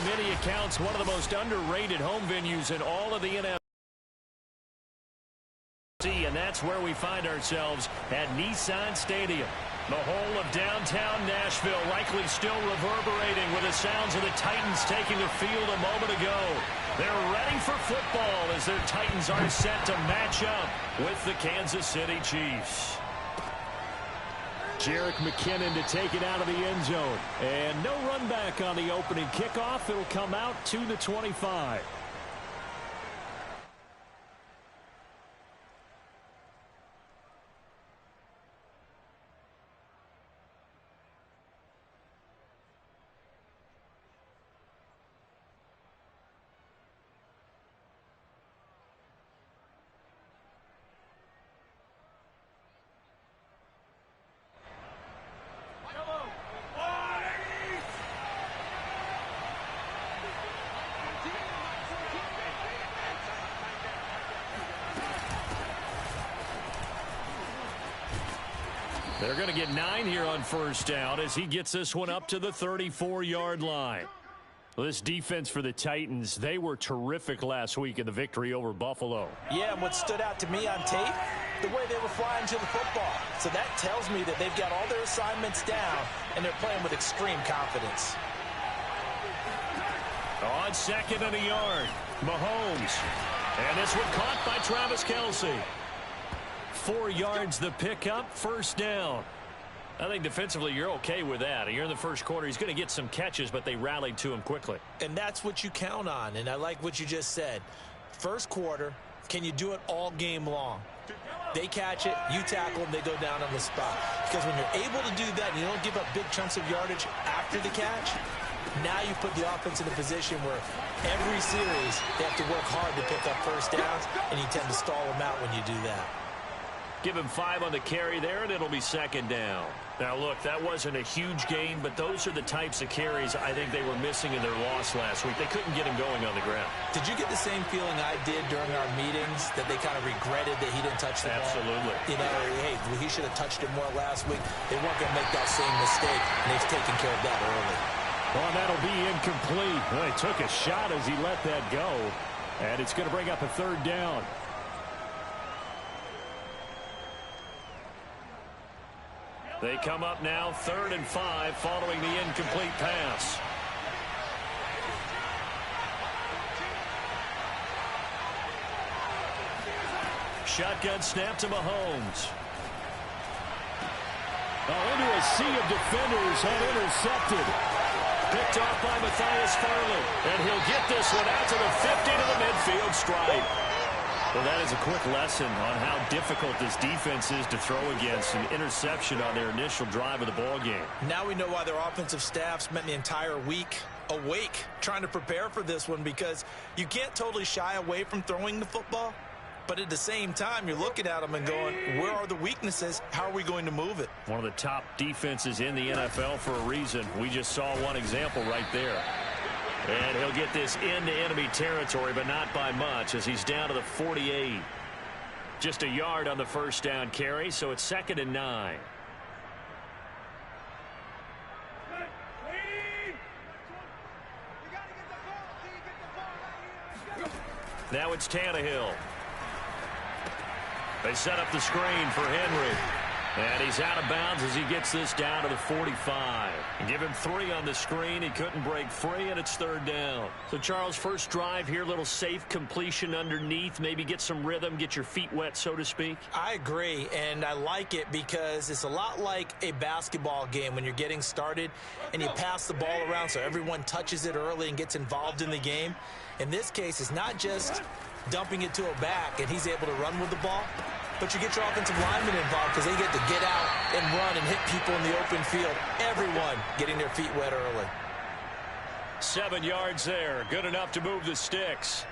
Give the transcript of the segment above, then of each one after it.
by many accounts, one of the most underrated home venues in all of the NFC. And that's where we find ourselves at Nissan Stadium. The whole of downtown Nashville likely still reverberating with the sounds of the Titans taking the field a moment ago. They're ready for football as their Titans are set to match up with the Kansas City Chiefs. Jerick McKinnon to take it out of the end zone. And no run back on the opening kickoff. It'll come out to the 25. They're going to get 9 here on first down as he gets this one up to the 34-yard line. Well, this defense for the Titans, they were terrific last week in the victory over Buffalo. Yeah, and what stood out to me on tape, the way they were flying to the football. So that tells me that they've got all their assignments down, and they're playing with extreme confidence. On second and a yard, Mahomes. And this one caught by Travis Kelce. 4 yards the pickup, first down. I think defensively you're okay with that. You're in the first quarter. He's going to get some catches, but they rallied to him quickly. And that's what you count on, and I like what you just said. First quarter, can you do it all game long? They catch it, you tackle them, they go down on the spot. Because when you're able to do that and you don't give up big chunks of yardage after the catch, now you put the offense in a position where every series they have to work hard to pick up first downs, and you tend to stall them out when you do that. Give him 5 on the carry there, and it'll be second down. Now, look, that wasn't a huge gain, but those are the types of carries I think they were missing in their loss last week. They couldn't get him going on the ground. Did you get the same feeling I did during our meetings, that they kind of regretted that he didn't touch the ball? Absolutely. You know, hey, he should have touched it more last week. They weren't going to make that same mistake, and they've taken care of that early. Well, that'll be incomplete. Well, he took a shot as he let that go, and it's going to bring up a third down. They come up now 3rd and 5 following the incomplete pass. Shotgun snap to Mahomes. Into a sea of defenders and intercepted. Picked off by Matthias Farley. And he'll get this one out to the 50 to the midfield stripe. Well, that is a quick lesson on how difficult this defense is to throw against. An interception on their initial drive of the ball game. Now we know why their offensive staff spent the entire week awake trying to prepare for this one, because you can't totally shy away from throwing the football. But at the same time, you're looking at them and going, where are the weaknesses? How are we going to move it? One of the top defenses in the NFL for a reason. We just saw one example right there. And he'll get this into enemy territory, but not by much, as he's down to the 48. Just a yard on the first down carry, so it's 2nd and 9. Now it's Tannehill. They set up the screen for Henry. And he's out of bounds as he gets this down to the 45. And give him 3 on the screen. He couldn't break free, and it's 3rd down. So, Charles, first drive here, little safe completion underneath. Maybe get some rhythm, get your feet wet, so to speak. I agree, and I like it because it's a lot like a basketball game when you're getting started and you pass the ball around so everyone touches it early and gets involved in the game. In this case, it's not just dumping it to a back and he's able to run with the ball, but you get your offensive linemen involved because they get to get out and run and hit people in the open field. Everyone getting their feet wet early. 7 yards there. Good enough to move the sticks.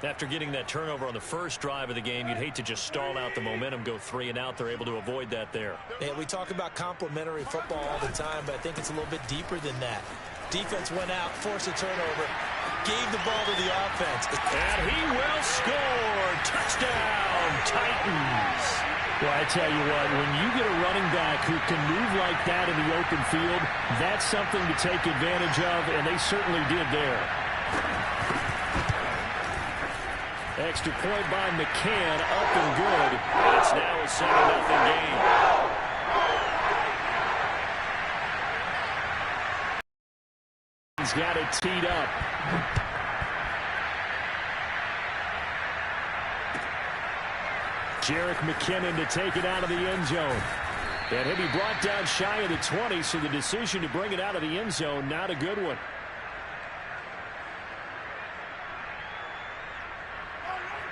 After getting that turnover on the first drive of the game, you'd hate to just stall out the momentum, go 3 and out. They're able to avoid that there. Yeah, we talk about complementary football all the time, but I think it's a little bit deeper than that. Defense went out, forced a turnover, gave the ball to the offense. And he will score. Touchdown, Titans. Well, I tell you what, when you get a running back who can move like that in the open field, that's something to take advantage of, and they certainly did there. Extra point by McCann, up and good. And it's now a 7-0 game. He's got it teed up. Jerick McKinnon to take it out of the end zone. And he'll be brought down shy of the 20, so the decision to bring it out of the end zone, not a good one.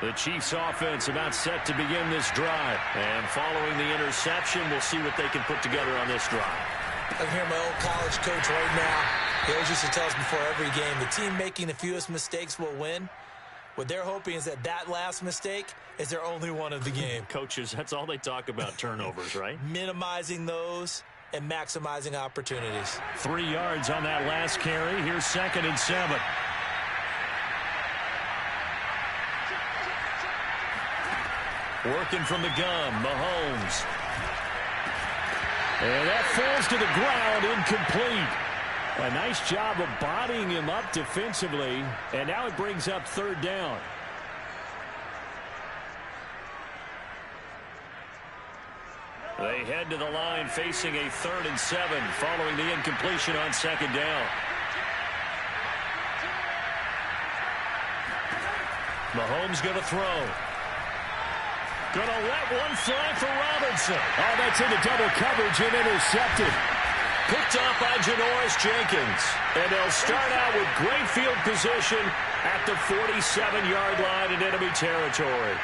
The Chiefs offense about set to begin this drive. And following the interception, we'll see what they can put together on this drive. I can hear my old college coach right now. He always used to tell us before every game, the team making the fewest mistakes will win. What they're hoping is that that last mistake is their only one of the game. Coaches, that's all they talk about, turnovers, right? Minimizing those and maximizing opportunities. 3 yards on that last carry. Here's 2nd and 7. Working from the gun, Mahomes. And that falls to the ground, incomplete. A nice job of bodying him up defensively, and now it brings up 3rd down. They head to the line facing a 3rd and 7 following the incompletion on 2nd down. Mahomes going to throw. Going to let one fly for Robinson. Oh, that's into double coverage and intercepted. Picked up by Janoris Jenkins. And they'll start out with great field position at the 47-yard line in enemy territory.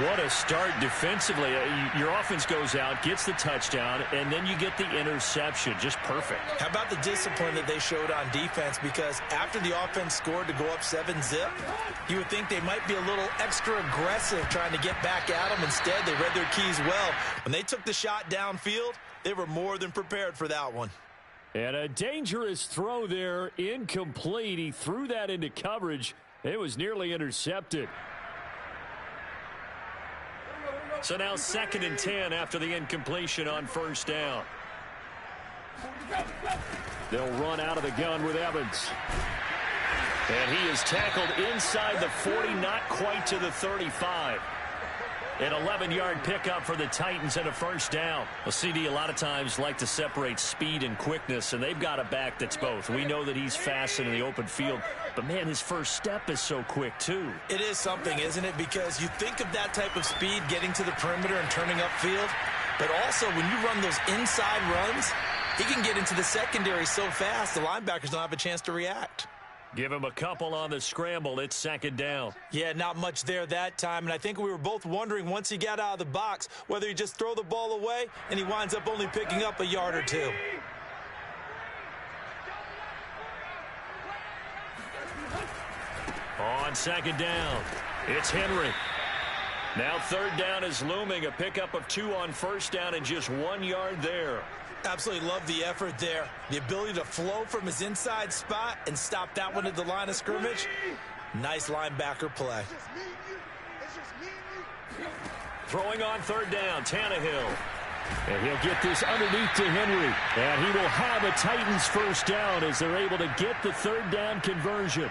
What a start defensively. Your offense goes out, gets the touchdown, and then you get the interception. Just perfect. How about the discipline that they showed on defense? Because after the offense scored to go up 7-zip, you would think they might be a little extra aggressive trying to get back at them. Instead, they read their keys well. When they took the shot downfield, they were more than prepared for that one. And a dangerous throw there, incomplete. He threw that into coverage. It was nearly intercepted. So now 2nd and 10 after the incompletion on 1st down. They'll run out of the gun with Evans. And he is tackled inside the 40, not quite to the 35. An 11-yard pickup for the Titans and a 1st down. Well, CD a lot of times like to separate speed and quickness, and they've got a back that's both. We know that he's fast in the open field, but, man, his first step is so quick, too. It is something, isn't it? Because you think of that type of speed getting to the perimeter and turning upfield, but also when you run those inside runs, he can get into the secondary so fast the linebackers don't have a chance to react. Give him a couple on the scramble. It's 2nd down. Yeah, not much there that time. And I think we were both wondering once he got out of the box whether he just throw the ball away and he winds up only picking up a yard or 2. On 2nd down, it's Henry. Now 3rd down is looming. A pickup of 2 on 1st down and just 1 yard there. Absolutely love the effort there. The ability to flow from his inside spot and stop that one at the line of scrimmage. Nice linebacker play. Throwing on 3rd down, Tannehill. And he'll get this underneath to Henry. And he will have a Titans 1st down as they're able to get the 3rd down conversion.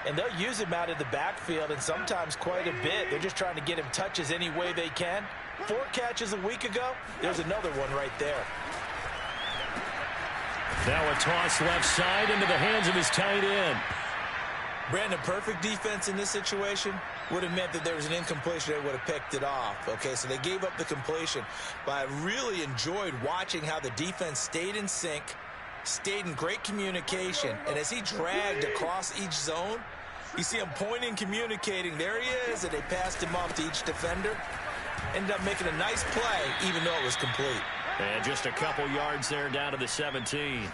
And they'll use him out of the backfield, and sometimes quite a bit. They're just trying to get him touches any way they can. 4 catches a week ago. There's another one right there. Now a toss left side into the hands of his tight end. Brandon, perfect defense in this situation would have meant that there was an incompletion. They would have picked it off. Okay, so they gave up the completion. But I really enjoyed watching how the defense stayed in sync, stayed in great communication, and as he dragged across each zone, you see him pointing, communicating. There he is, and they passed him off to each defender. Ended up making a nice play, even though it was complete. And just a couple yards there down to the 17.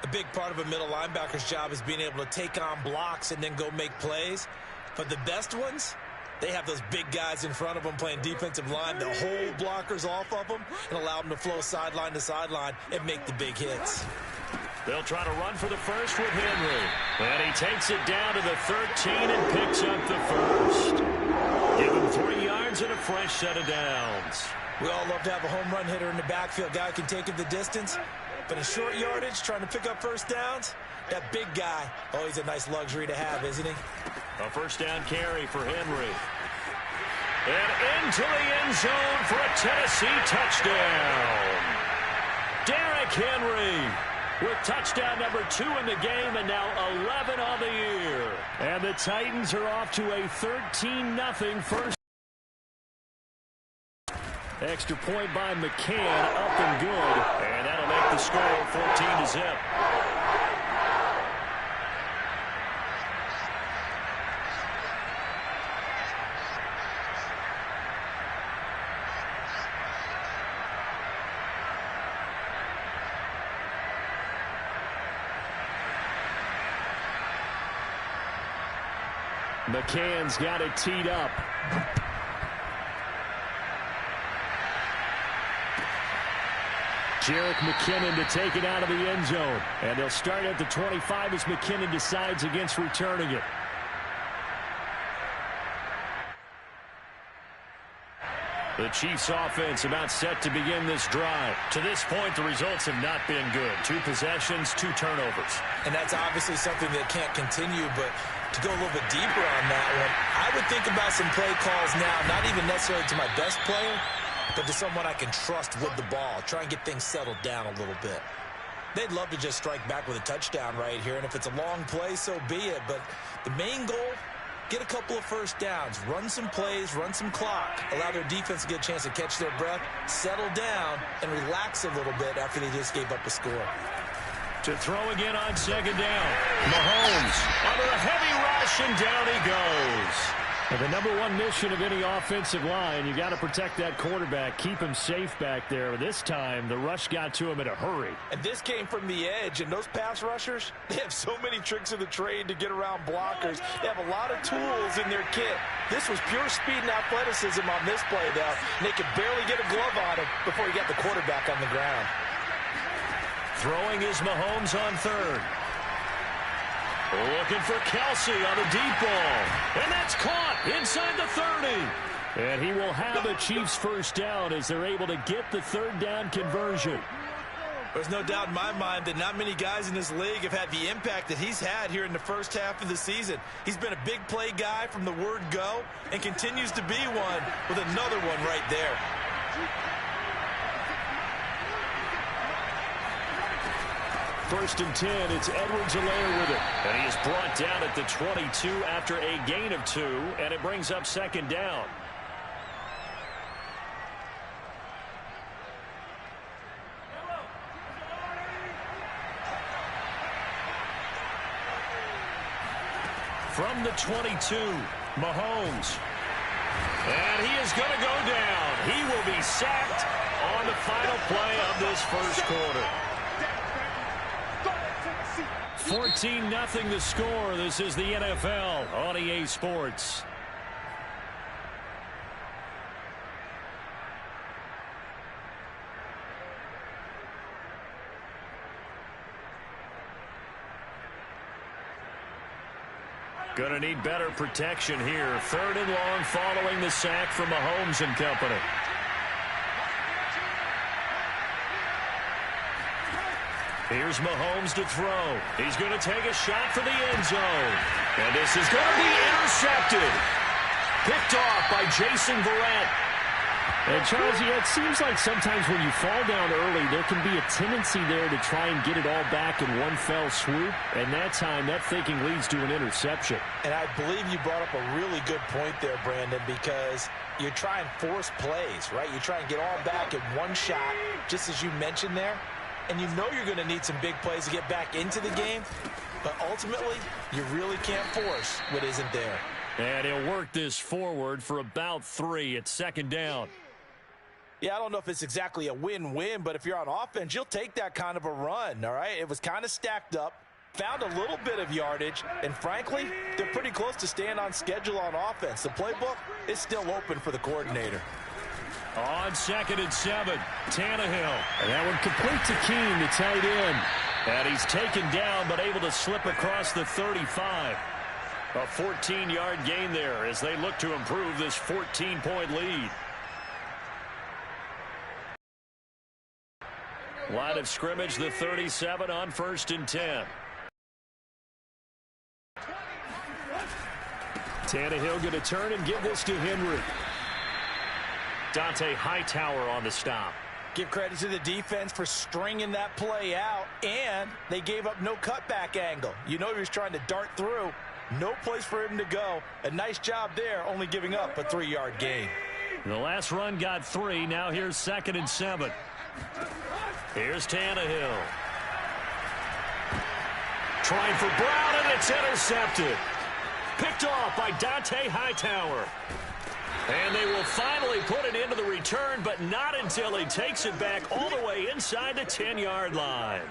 A big part of a middle linebacker's job is being able to take on blocks and then go make plays. But the best ones, they have those big guys in front of them playing defensive line. They'll hold blockers off of them and allow them to flow sideline to sideline and make the big hits. They'll try to run for the first with Henry. And he takes it down to the 13 and picks up the first. Give him 3 yards and a fresh set of downs. We all love to have a home run hitter in the backfield. Guy can take it the distance. But in short yardage, trying to pick up first downs, that big guy, always a nice luxury to have, isn't he? A first down carry for Henry. And into the end zone for a Tennessee touchdown. Derrick Henry with touchdown number 2 in the game and now 11 on the year. And the Titans are off to a 13-0 first. Extra point by McCann, up and good. And that'll make the score 14-0. McCann's got it teed up. Jerick McKinnon to take it out of the end zone. And they'll start at the 25 as McKinnon decides against returning it. The Chiefs offense about set to begin this drive. To this point, the results have not been good. 2 possessions, 2 turnovers. And that's obviously something that can't continue, but to go a little bit deeper on that one, I would think about some play calls now, not even necessarily to my best player, but to someone I can trust with the ball. Try and get things settled down a little bit. They'd love to just strike back with a touchdown right here, and if it's a long play, so be it. But the main goal, get a couple of first downs, run some plays, run some clock, allow their defense to get a chance to catch their breath, settle down, and relax a little bit after they just gave up a score. To throw again on second down. Mahomes under a heavy rush, and down he goes. And the #1 mission of any offensive line, you got to protect that quarterback, keep him safe back there. This time, the rush got to him in a hurry. And this came from the edge, and those pass rushers, they have so many tricks of the trade to get around blockers. They have a lot of tools in their kit. This was pure speed and athleticism on this play, though. And they could barely get a glove on him before he got the quarterback on the ground. Throwing is Mahomes on third. Looking for Kelsey on the deep ball. And that's caught inside the 30. And he will have the Chiefs first down as they're able to get the third down conversion. There's no doubt in my mind that not many guys in this league have had the impact that he's had here in the first half of the season. He's been a big play guy from the word go and continues to be one with another one right there. First and 10, it's Edwards-Helaire with it. And he is brought down at the 22 after a gain of 2, and it brings up second down. From the 22, Mahomes. And he is going to go down. He will be sacked on the final play of this first quarter. 14-0 the score. This is the NFL on EA Sports. Going to need better protection here. Third and long following the sack from Mahomes and company. Here's Mahomes to throw. He's going to take a shot for the end zone. And this is going to be intercepted. Picked off by Jason Verrett. And Charles, yeah, it seems like sometimes when you fall down early, there can be a tendency there to try and get it all back in one fell swoop. And that time, that thinking leads to an interception. And I believe you brought up a really good point there, Brandon, because you're trying to force plays, right? You try and get all back in one shot, just as you mentioned there. And you know you're going to need some big plays to get back into the game. But ultimately, you really can't force what isn't there. And he'll work this forward for about 3 at second down. Yeah, I don't know if it's exactly a win-win, but if you're on offense, you'll take that kind of a run, all right? It was kind of stacked up, found a little bit of yardage, and frankly, they're pretty close to staying on schedule on offense. The playbook is still open for the coordinator. On 2nd and 7, Tannehill. And that one complete to Keene, the tight end. And he's taken down but able to slip across the 35. A 14-yard gain there as they look to improve this 14-point lead. Line of scrimmage, the 37 on 1st and 10. Tannehill going to turn and give this to Henry. Dante Hightower on the stop. Give credit to the defense for stringing that play out, and they gave up no cutback angle. You know he was trying to dart through. No place for him to go. A nice job there, only giving up a 3-yard gain. The last run got 3. Now here's 2nd and 7. Here's Tannehill. Trying for Brown, and it's intercepted. Picked off by Dante Hightower. And they will finally put it into the return, but not until he takes it back all the way inside the 10-yard line.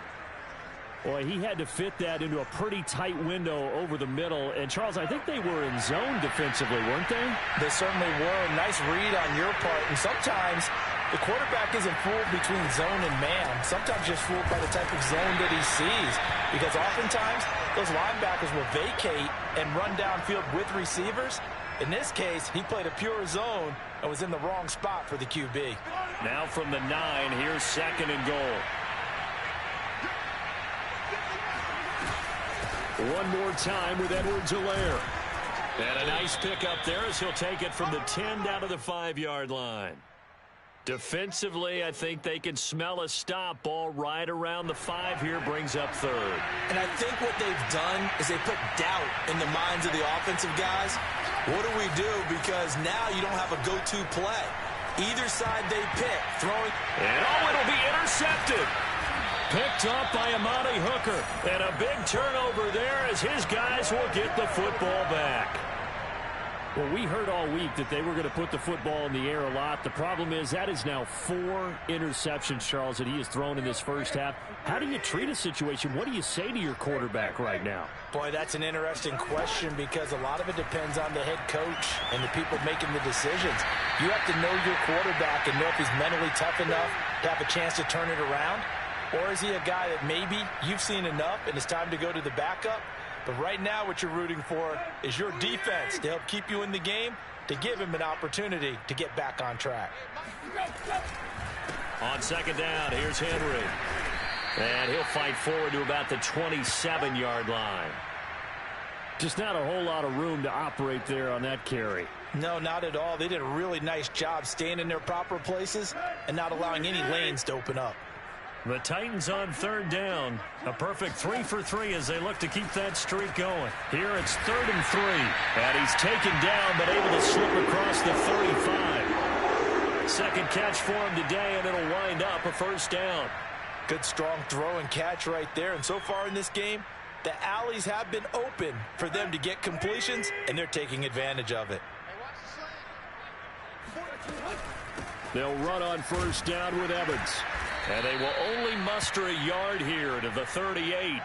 Boy, he had to fit that into a pretty tight window over the middle. And, Charles, I think they were in zone defensively, weren't they? They certainly were. Nice read on your part. And sometimes the quarterback isn't fooled between zone and man. Sometimes just fooled by the type of zone that he sees. Because oftentimes those linebackers will vacate and run downfield with receivers. In this case, he played a pure zone and was in the wrong spot for the QB. Now from the 9, here's 2nd and goal. One more time with Edwards-Helaire. And a nice pickup there as he'll take it from the 10 down to the 5-yard line. Defensively, I think they can smell a stop. Ball right around the 5 here, brings up 3rd. And I think what they've done is they put doubt in the minds of the offensive guys. What do we do? Because now you don't have a go-to play. Either side they pick, throwing. And it'll be intercepted. Picked up by Amani Hooker. And a big turnover there as his guys will get the football back. Well, we heard all week that they were going to put the football in the air a lot. The problem is that is now 4 interceptions, Charles, that he has thrown in this first half. How do you treat a situation? What do you say to your quarterback right now? Boy, that's an interesting question because a lot of it depends on the head coach and the people making the decisions. You have to know your quarterback and know if he's mentally tough enough to have a chance to turn it around. Or is he a guy that maybe you've seen enough and it's time to go to the backup? But right now what you're rooting for is your defense to help keep you in the game, to give him an opportunity to get back on track. On 2nd down, here's Henry. And he'll fight forward to about the 27-yard line. Just not a whole lot of room to operate there on that carry. No, not at all. They did a really nice job staying in their proper places and not allowing any lanes to open up. The Titans on 3rd down. A perfect 3 for 3 as they look to keep that streak going. Here it's 3rd and 3. And he's taken down but able to slip across the 35. Second catch for him today, and it'll wind up a 1st down. Good strong throw and catch right there. And so far in this game, the alleys have been open for them to get completions, and they're taking advantage of it. They'll run on 1st down with Evans. And they will only muster a yard here to the 38.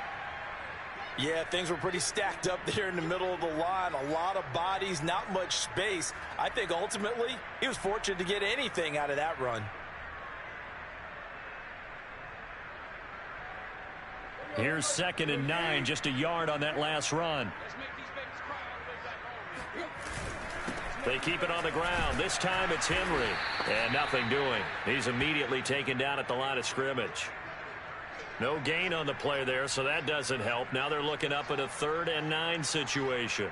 Yeah, things were pretty stacked up there in the middle of the line. A lot of bodies, not much space. I think ultimately he was fortunate to get anything out of that run. Here's 2nd and 9, just a yard on that last run. They keep it on the ground. This time it's Henry. And nothing doing. He's immediately taken down at the line of scrimmage. No gain on the play there, so that doesn't help. Now they're looking up at a 3rd and 9 situation.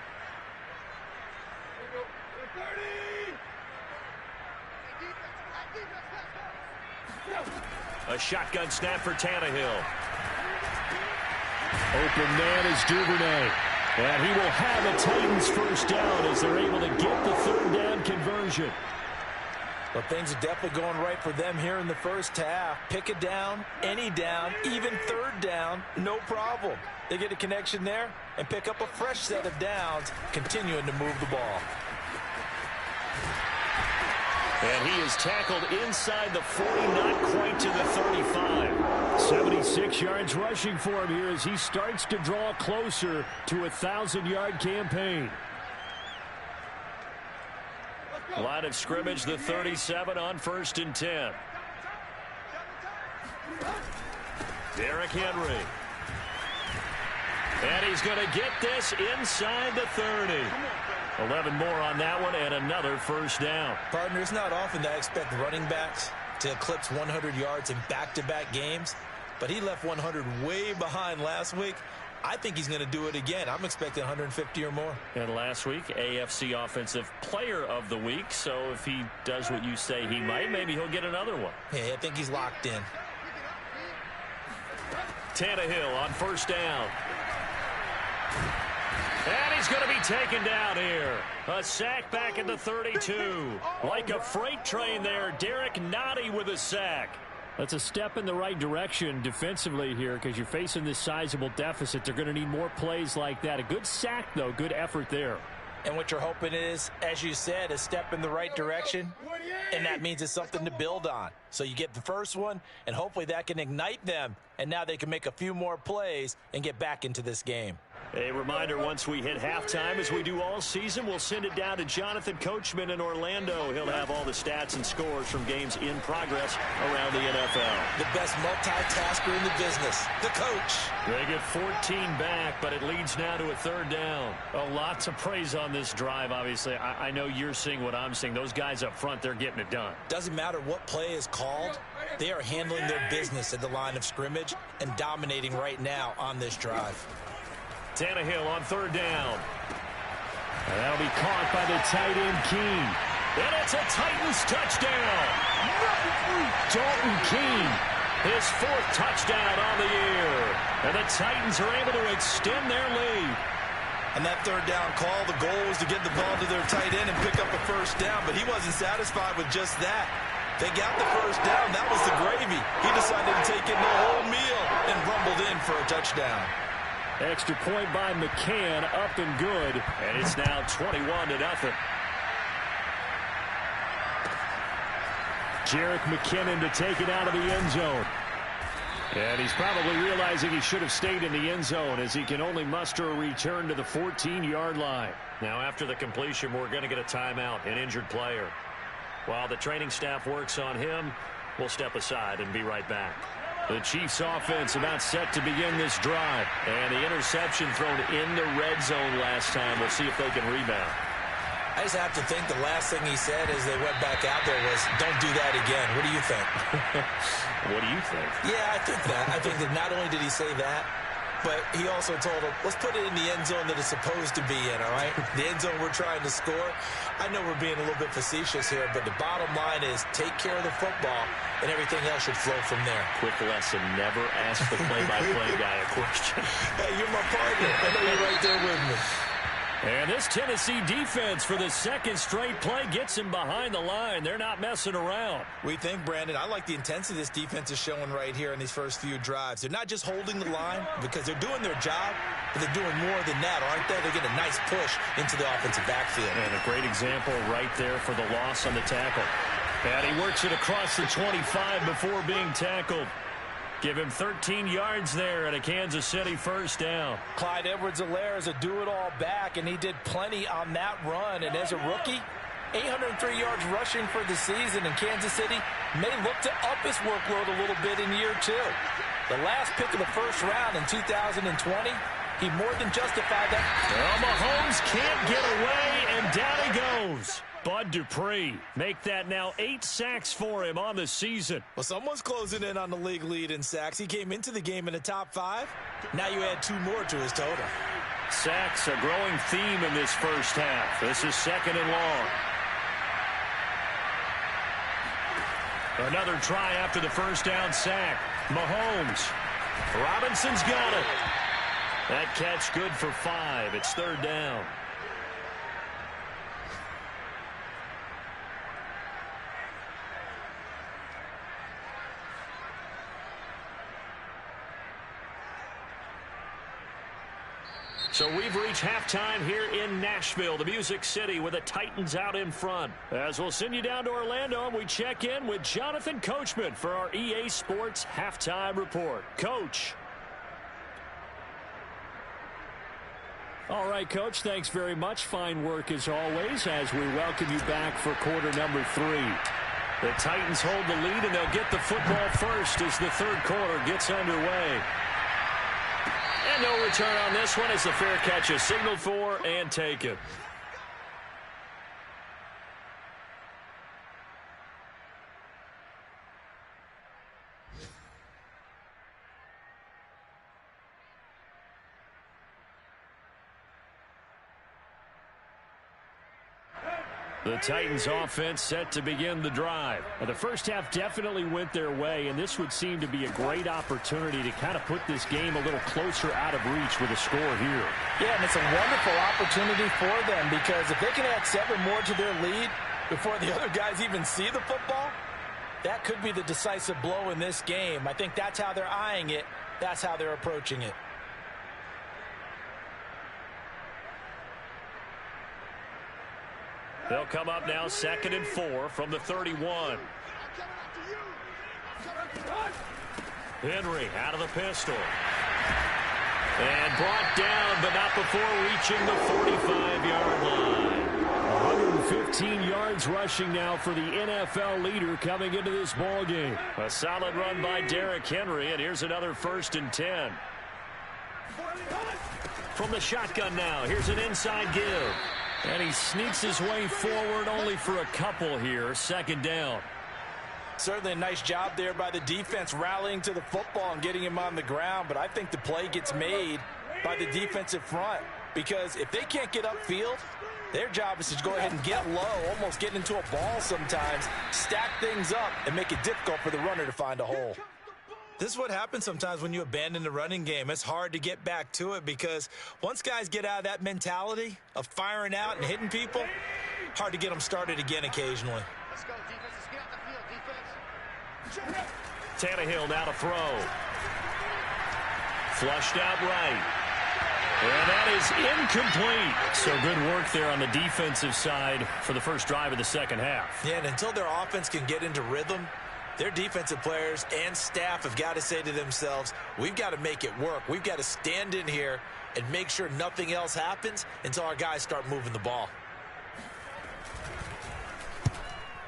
A shotgun snap for Tannehill. Open man is Duvernay. And he will have a Titans 1st down as they're able to get the 3rd down conversion. Well, things are definitely going right for them here in the first half. Pick a down, any down, even 3rd down, no problem. They get a connection there and pick up a fresh set of downs, continuing to move the ball. And he is tackled inside the 40, not quite to the 35. 76 yards rushing for him here as he starts to draw closer to a 1,000-yard campaign. Line of scrimmage, the 37 on 1st and 10. Derrick Henry. And he's going to get this inside the 30. 11 more on that one and another first down. Partner, it's not often that I expect running backs to eclipse 100 yards in back-to-back games, but he left 100 way behind last week. I think he's going to do it again. I'm expecting 150 or more. And last week, AFC Offensive Player of the Week. So if he does what you say he might, maybe he'll get another one. Yeah, I think he's locked in. Tannehill on first down. And he's going to be taken down here. A sack back at the 32. Like a freight train there, Derek Nottie with a sack. That's a step in the right direction defensively here because you're facing this sizable deficit. They're going to need more plays like that. A good sack, though. Good effort there. And what you're hoping is, as you said, a step in the right direction, and that means it's something to build on. So you get the first one, and hopefully that can ignite them, and now they can make a few more plays and get back into this game. A reminder, once we hit halftime, as we do all season, we'll send it down to Jonathan Coachman in Orlando. He'll have all the stats and scores from games in progress around the NFL. The best multitasker in the business, the coach. They get 14 back, but it leads now to a third down. A lot to praise on this drive, obviously. I know you're seeing what I'm seeing. Those guys up front, they're getting it done. Doesn't matter what play is called. They are handling their business at the line of scrimmage and dominating right now on this drive. Tannehill on third down. And that'll be caught by the tight end, Keene. And it's a Titans touchdown. Dalton Keene. His fourth touchdown on the year. And the Titans are able to extend their lead. And that third down call, the goal was to get the ball to their tight end and pick up a first down, but he wasn't satisfied with just that. They got the first down. That was the gravy. He decided to take in the whole meal and rumbled in for a touchdown. Extra point by McCann, up and good. And it's now 21-0. Jerick McKinnon to take it out of the end zone. And he's probably realizing he should have stayed in the end zone as he can only muster a return to the 14-yard line. Now after the completion, we're going to get a timeout, an injured player. While the training staff works on him, we'll step aside and be right back. The Chiefs offense about set to begin this drive. And the interception thrown in the red zone last time. We'll see if they can rebound. I just have to think the last thing he said as they went back out there was, don't do that again. What do you think? What do you think? Yeah, I think that. I think that not only did he say that, but he also told him, let's put it in the end zone that it's supposed to be in, all right? The end zone we're trying to score. I know we're being a little bit facetious here, but the bottom line is take care of the football, and everything else should flow from there. Quick lesson, never ask the play-by-play guy a question. Hey, you're my partner. I know you're right there with me. And this Tennessee defense for the second straight play gets him behind the line. They're not messing around. We think, Brandon, I like the intensity this defense is showing right here in these first few drives. They're not just holding the line because they're doing their job, but they're doing more than that, aren't they? They're getting a nice push into the offensive backfield. And a great example right there for the loss on the tackle. And he works it across the 25 before being tackled. Give him 13 yards there and a Kansas City first down. Clyde Edwards-Helaire is a do-it-all back, and he did plenty on that run. And as a rookie, 803 yards rushing for the season, and Kansas City may look to up his workload a little bit in year two. The last pick of the first round in 2020, he more than justified that. Well, Mahomes can't get away, and down he goes. Bud Dupree make that now 8 sacks for him on the season. Well, someone's closing in on the league lead in sacks. He came into the game in the top 5. Now you add 2 more to his total. Sacks, a growing theme in this first half. This is second and long. Another try after the first down sack. Mahomes. Robinson's got it. That catch good for 5. It's third down. So we've reached halftime here in Nashville, the Music City, with the Titans out in front. As we'll send you down to Orlando, and we check in with Jonathan Coachman for our EA Sports Halftime Report. Coach. All right, Coach, thanks very much. Fine work as always as we welcome you back for quarter number 3. The Titans hold the lead, and they'll get the football first as the third quarter gets underway. And no return on this one as the fair catch is signaled for and taken. The Titans offense set to begin the drive. Well, the first half definitely went their way, and this would seem to be a great opportunity to kind of put this game a little closer out of reach with a score here. Yeah, and it's a wonderful opportunity for them because if they can add 7 more to their lead before the other guys even see the football, that could be the decisive blow in this game. I think that's how they're eyeing it. That's how they're approaching it. They'll come up now 2nd and 4 from the 31. Henry out of the pistol. And brought down, but not before reaching the 45-yard line. 115 yards rushing now for the NFL leader coming into this ball game. A solid run by Derrick Henry, and here's another 1st and 10. From the shotgun now, here's an inside give. And he sneaks his way forward only for a couple here. 2nd down. Certainly a nice job there by the defense rallying to the football and getting him on the ground. But I think the play gets made by the defensive front because if they can't get upfield, their job is to go ahead and get low, almost get into a ball sometimes, stack things up, and make it difficult for the runner to find a hole. This is what happens sometimes when you abandon the running game. It's hard to get back to it because once guys get out of that mentality of firing out and hitting people, hard to get them started again occasionally. Let's go, defense. Let's get out the field, defense. Tannehill now to throw. Flushed out right. And that is incomplete. So good work there on the defensive side for the first drive of the 2nd half. Yeah, and until their offense can get into rhythm, their defensive players and staff have got to say to themselves, we've got to make it work. We've got to stand in here and make sure nothing else happens until our guys start moving the ball.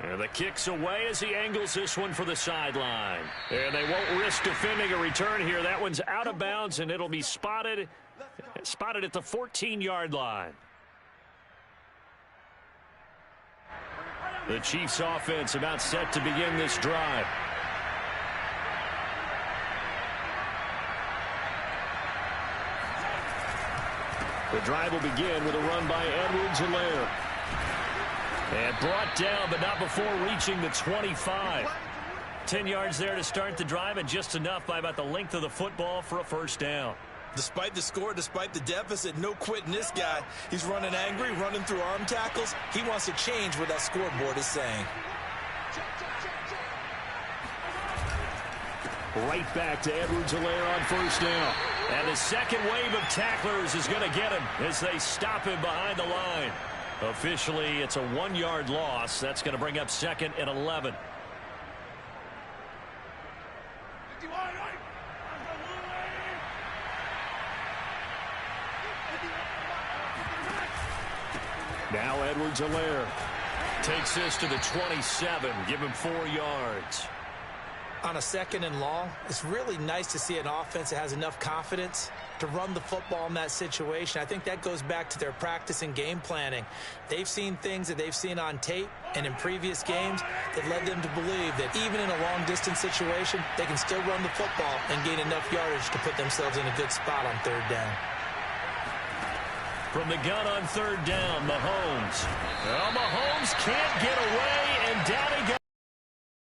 And the kick's away as he angles this one for the sideline. And they won't risk defending a return here. That one's out of bounds, and it'll be spotted at the 14-yard line. The Chiefs offense about set to begin this drive. The drive will begin with a run by Edwards-Helaire. And brought down, but not before reaching the 25. 10 yards there to start the drive, and just enough by about the length of the football for a 1st down. Despite the score, despite the deficit, no quitting this guy. He's running angry, running through arm tackles. He wants to change what that scoreboard is saying. Right back to Edwards-Helaire on 1st down. And the second wave of tacklers is going to get him as they stop him behind the line. Officially, it's a 1-yard loss. That's going to bring up 2nd and 11. Now Edwards-Helaire takes this to the 27. Give him 4 yards. On a 2nd and long, it's really nice to see an offense that has enough confidence to run the football in that situation. I think that goes back to their practice and game planning. They've seen things that they've seen on tape and in previous games that led them to believe that even in a long-distance situation, they can still run the football and gain enough yardage to put themselves in a good spot on 3rd down. From the gun on 3rd down, Mahomes. Well, Mahomes can't get away, and down he goes.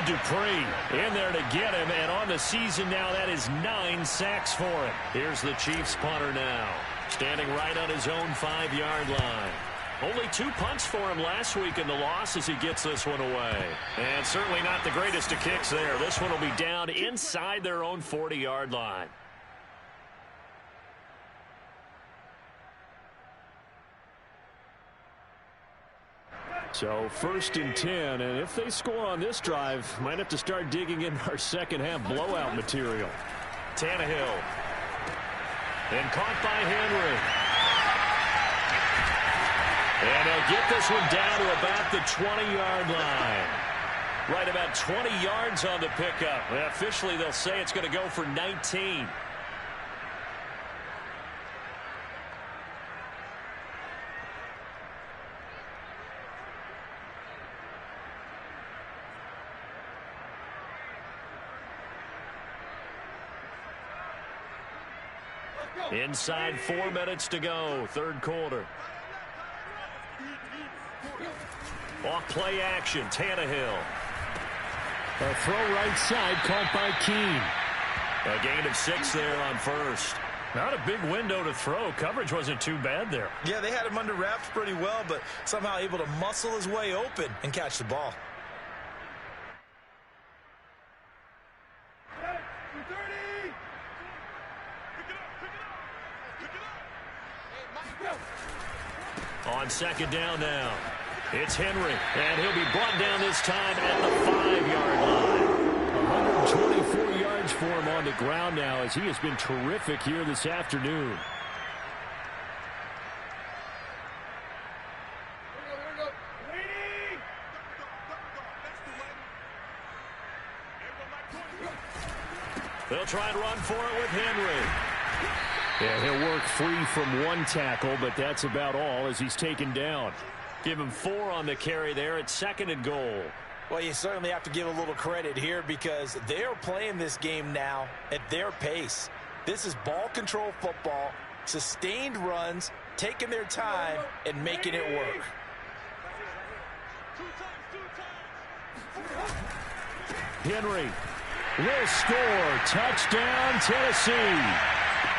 Dupree in there to get him, and on the season now, that is 9 sacks for him. Here's the Chiefs punter now, standing right on his own 5-yard line. Only 2 punts for him last week in the loss as he gets this one away. And certainly not the greatest of kicks there. This one will be down inside their own 40-yard line. So 1st and 10, and if they score on this drive, might have to start digging in our 2nd half blowout material. Tannehill. And caught by Henry. And they'll get this one down to about the 20-yard line. Right about 20 yards on the pickup. Officially, they'll say it's going to go for 19. Inside 4 minutes to go, third quarter. Off play action, Tannehill. A throw right side caught by Keene. A gain of 6 there on first. Not a big window to throw. Coverage wasn't too bad there. Yeah, they had him under wraps pretty well, but somehow able to muscle his way open and catch the ball. On second down now, it's Henry, and he'll be brought down this time at the 5-yard line. 124 yards for him on the ground now, as he has been terrific here this afternoon. They'll try and run for it with Henry. Yeah, he'll work free from one tackle, but that's about all as he's taken down. Give him 4 on the carry there at 2nd and goal. Well, you certainly have to give a little credit here because they're playing this game now at their pace. This is ball control football, sustained runs, taking their time, and making it work. Henry will score. Touchdown, Tennessee.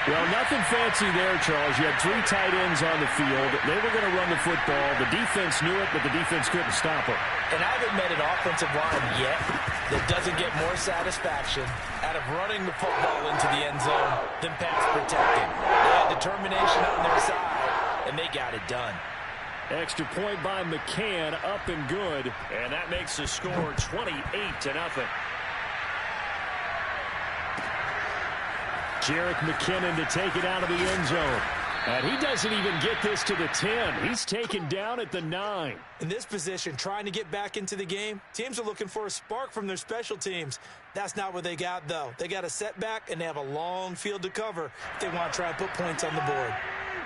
Well, nothing fancy there, Charles. You had 3 tight ends on the field. They were going to run the football. The defense knew it, but the defense couldn't stop them. And I haven't met an offensive line yet that doesn't get more satisfaction out of running the football into the end zone than pass protecting. They had determination on their side, and they got it done. Extra point by McCann, up and good. And that makes the score 28-0. Jerick McKinnon to take it out of the end zone. And he doesn't even get this to the 10. He's taken down at the 9. In this position, trying to get back into the game, teams are looking for a spark from their special teams. That's not what they got, though. They got a setback, and they have a long field to cover if they want to try and put points on the board.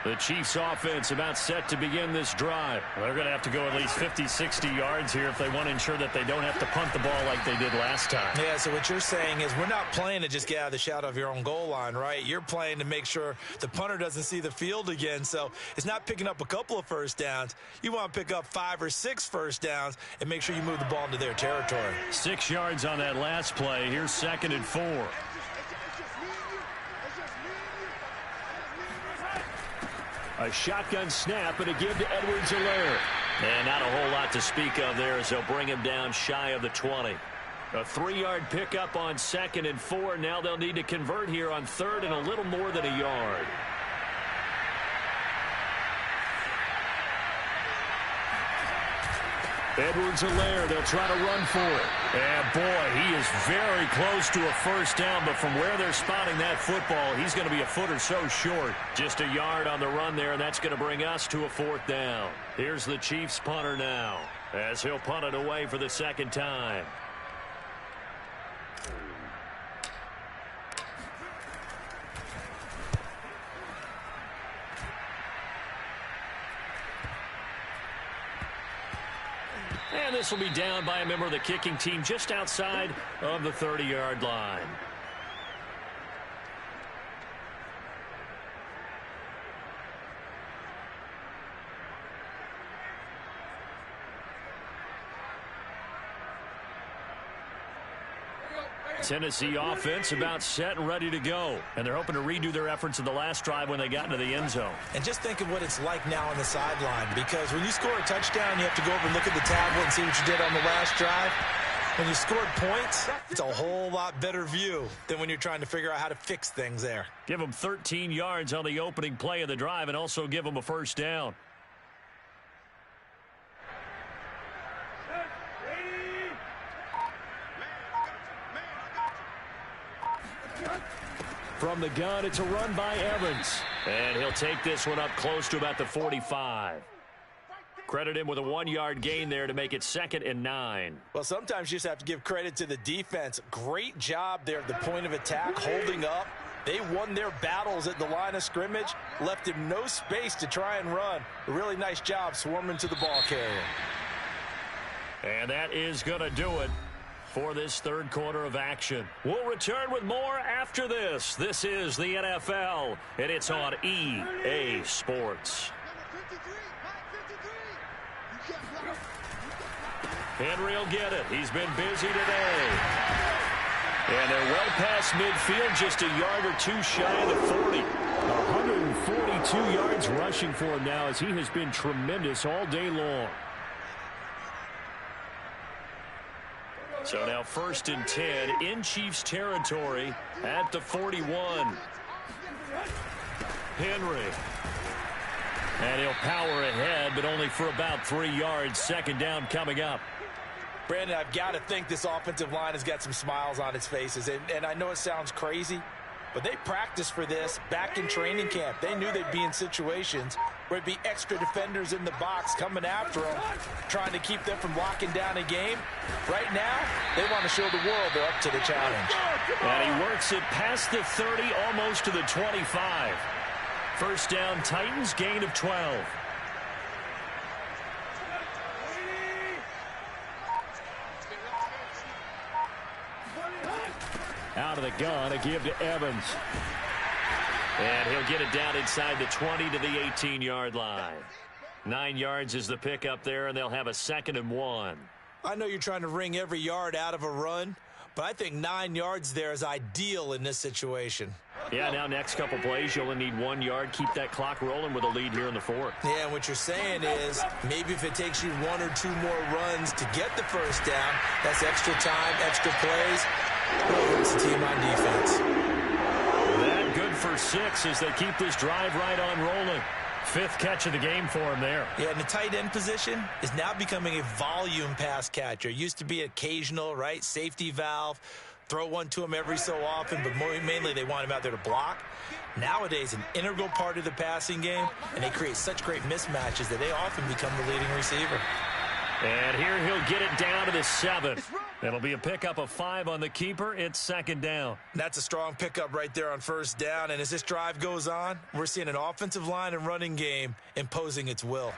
The Chiefs offense about set to begin this drive. They're going to have to go at least 50, 60 yards here if they want to ensure that they don't have to punt the ball like they did last time. Yeah, so what you're saying is we're not playing to just get out of the shadow of your own goal line, right? You're playing to make sure the punter doesn't see the field again. So it's not picking up a couple of first downs. You want to pick up 5 or 6 first downs and make sure you move the ball into their territory. 6 yards on that last play. Here's 2nd and 4. A shotgun snap and a give to Edwards-Helaire. And not a whole lot to speak of there as they'll bring him down shy of the 20. A 3-yard pickup on 2nd and 4. Now they'll need to convert here on 3rd and a little more than a yard. Edwards-Helaire, they'll try to run for it. And boy, he is very close to a first down, but from where they're spotting that football, he's going to be a foot or so short. Just a yard on the run there, and that's going to bring us to a 4th down. Here's the Chiefs punter now, as he'll punt it away for the 2nd time. And this will be down by a member of the kicking team just outside of the 30-yard line. Tennessee offense about set and ready to go. And they're hoping to redo their efforts in the last drive when they got into the end zone. And just think of what it's like now on the sideline, because when you score a touchdown, you have to go over and look at the tablet and see what you did on the last drive. When you scored points, it's a whole lot better view than when you're trying to figure out how to fix things there. Give them 13 yards on the opening play of the drive and also give them a first down. From the gun, it's a run by Evans. And he'll take this one up close to about the 45. Credit him with a 1-yard gain there to make it 2nd and 9. Well, sometimes you just have to give credit to the defense. Great job there at the point of attack, holding up. They won their battles at the line of scrimmage, left him no space to try and run. A really nice job swarming to the ball carrier. And that is going to do it for this third quarter of action. We'll return with more after this. This is the NFL, and it's on EA Sports. Henry will get it. He's been busy today. And they're well past midfield, just a yard or two shy of the 40. 142 yards rushing for him now as he has been tremendous all day long. So now 1st and 10 in Chiefs territory at the 41. Henry. And he'll power ahead, but only for about 3 yards. 2nd down coming up. Brandon, I've got to think this offensive line has got some smiles on its faces. And I know it sounds crazy, but they practiced for this back in training camp. They knew they'd be in situations where it'd be extra defenders in the box coming after them, trying to keep them from locking down a game. Right now, they want to show the world they're up to the challenge. And he works it past the 30, almost to the 25. 1st down, Titans, gain of 12. Out of the gun, a give to Evans. And he'll get it down inside the 20 to the 18-yard line. 9 yards is the pickup there, and they'll have a 2nd and 1. I know you're trying to wring every yard out of a run, but I think 9 yards there is ideal in this situation. Yeah, now next couple plays, you'll only need 1 yard. Keep that clock rolling with a lead here in the 4th. Yeah, and what you're saying is maybe if it takes you 1 or 2 more runs to get the 1st down, that's extra time, extra plays. Hurts the team on defense. That good for 6 as they keep this drive right on rolling. 5th catch of the game for him there. Yeah, and the tight end position is now becoming a volume pass catcher. Used to be occasional, right? Safety valve. Throw one to him every so often, but mainly they want him out there to block. Nowadays, an integral part of the passing game, and they create such great mismatches that they often become the leading receiver. And here he'll get it down to the 7. It'll be a pickup of 5 on the keeper. It's 2nd down. That's a strong pickup right there on 1st down. And as this drive goes on, we're seeing an offensive line and running game imposing its will.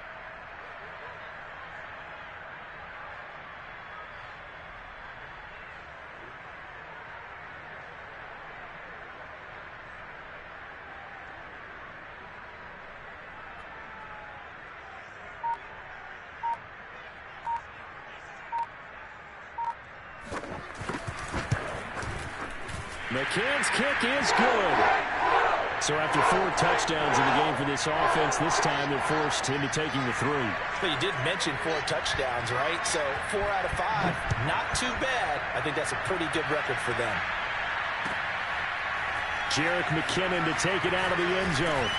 McCann's kick is good. So after 4 touchdowns in the game for this offense, this time they're forced into taking the 3. But you did mention 4 touchdowns, right? So 4 out of 5, not too bad. I think that's a pretty good record for them. Jerick McKinnon to take it out of the end zone.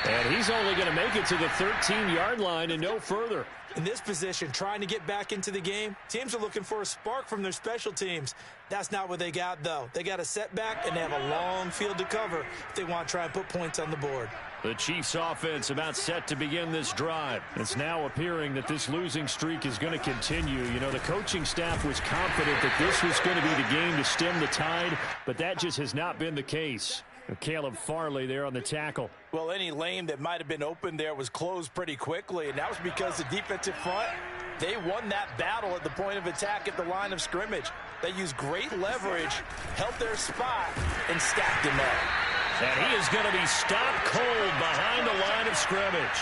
And he's only going to make it to the 13-yard line and no further. In this position, trying to get back into the game, teams are looking for a spark from their special teams. That's not what they got, though. They got a setback, and they have a long field to cover if they want to try and put points on the board. The Chiefs offense about set to begin this drive. It's now appearing that this losing streak is going to continue. You know, the coaching staff was confident that this was going to be the game to stem the tide, but that just has not been the case. Caleb Farley there on the tackle. Well, any lane that might have been open there was closed pretty quickly, and that was because the defensive front, they won that battle at the point of attack at the line of scrimmage. They used great leverage, held their spot, and stacked him up. And he is going to be stopped cold behind the line of scrimmage.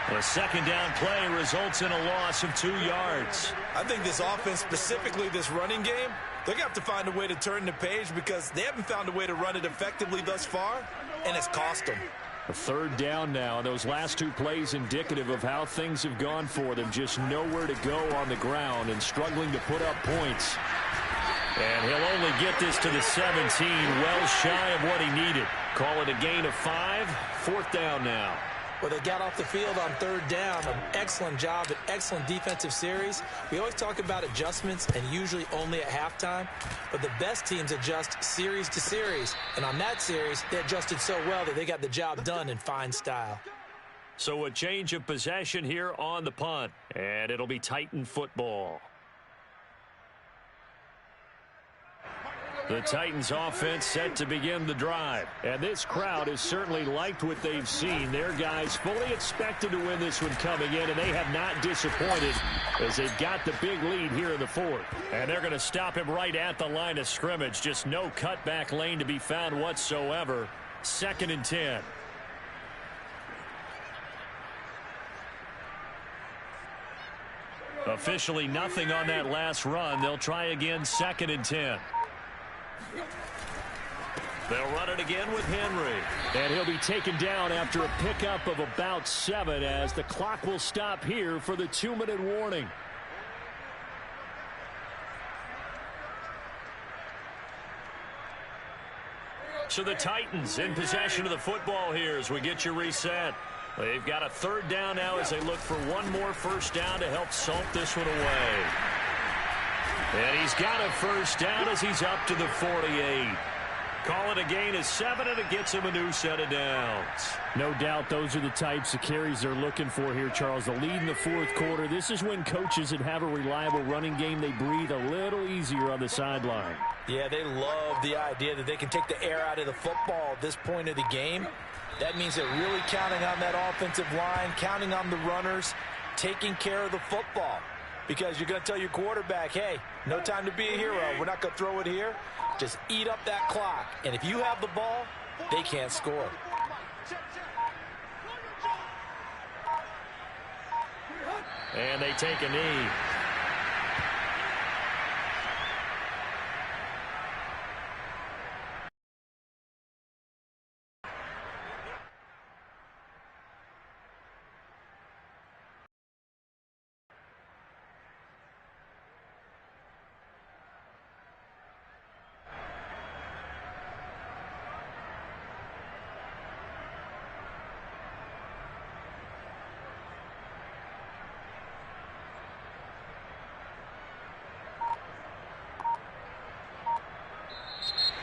The 2nd down play results in a loss of 2 yards. I think this offense, specifically this running game, they're going to have to find a way to turn the page because they haven't found a way to run it effectively thus far, and it's cost them. A 3rd down now. Those last 2 plays indicative of how things have gone for them. Just nowhere to go on the ground and struggling to put up points. And he'll only get this to the 17, well shy of what he needed. Call it a gain of 5, 4th down now. Well, they got off the field on 3rd down. An excellent job, an excellent defensive series. We always talk about adjustments and usually only at halftime, but the best teams adjust series to series. And on that series, they adjusted so well that they got the job done in fine style. So a change of possession here on the punt, and it'll be Titan football. The Titans offense set to begin the drive. And this crowd has certainly liked what they've seen. Their guys fully expected to win this one coming in, and they have not disappointed as they've got the big lead here in the fourth. And they're going to stop him right at the line of scrimmage. Just no cutback lane to be found whatsoever. 2nd and 10. Officially nothing on that last run. They'll try again 2nd and 10. They'll run it again with Henry. And he'll be taken down after a pickup of about 7 as the clock will stop here for the 2-minute warning. So the Titans in possession of the football here as we get you reset. They've got a 3rd down now as they look for one more 1st down to help salt this one away. And he's got a 1st down as he's up to the 48. Call it a gain of 7, and it gets him a new set of downs. No doubt those are the types of carries they're looking for here, Charles. The lead in the 4th quarter. This is when coaches that have a reliable running game, they breathe a little easier on the sideline. Yeah, they love the idea that they can take the air out of the football at this point of the game. That means they're really counting on that offensive line, counting on the runners, taking care of the football. Because you're going to tell your quarterback, hey, no time to be a hero. We're not going to throw it here. Just eat up that clock. And if you have the ball, they can't score. And they take a knee.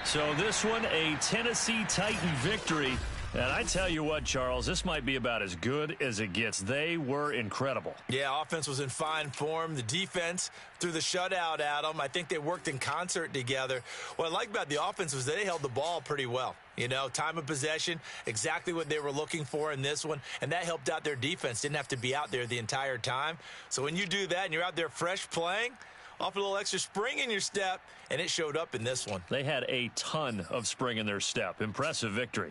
So this one, a Tennessee Titan victory. And I tell you what, Charles, this might be about as good as it gets. They were incredible. Yeah, offense was in fine form. The defense threw the shutout at them. I think they worked in concert together. What I like about the offense was they held the ball pretty well. You know, time of possession, exactly what they were looking for in this one. And that helped out their defense. Didn't have to be out there the entire time. So when you do that and you're out there fresh playing, off a little extra spring in your step, and it showed up in this one. They had a ton of spring in their step. Impressive victory.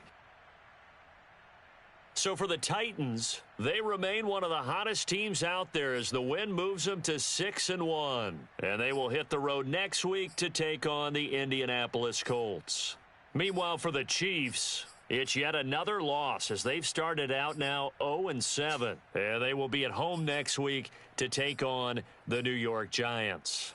So for the Titans, they remain one of the hottest teams out there as the win moves them to 6-1. And they will hit the road next week to take on the Indianapolis Colts. Meanwhile, for the Chiefs, it's yet another loss as they've started out now 0-7. And they will be at home next week to take on the New York Giants.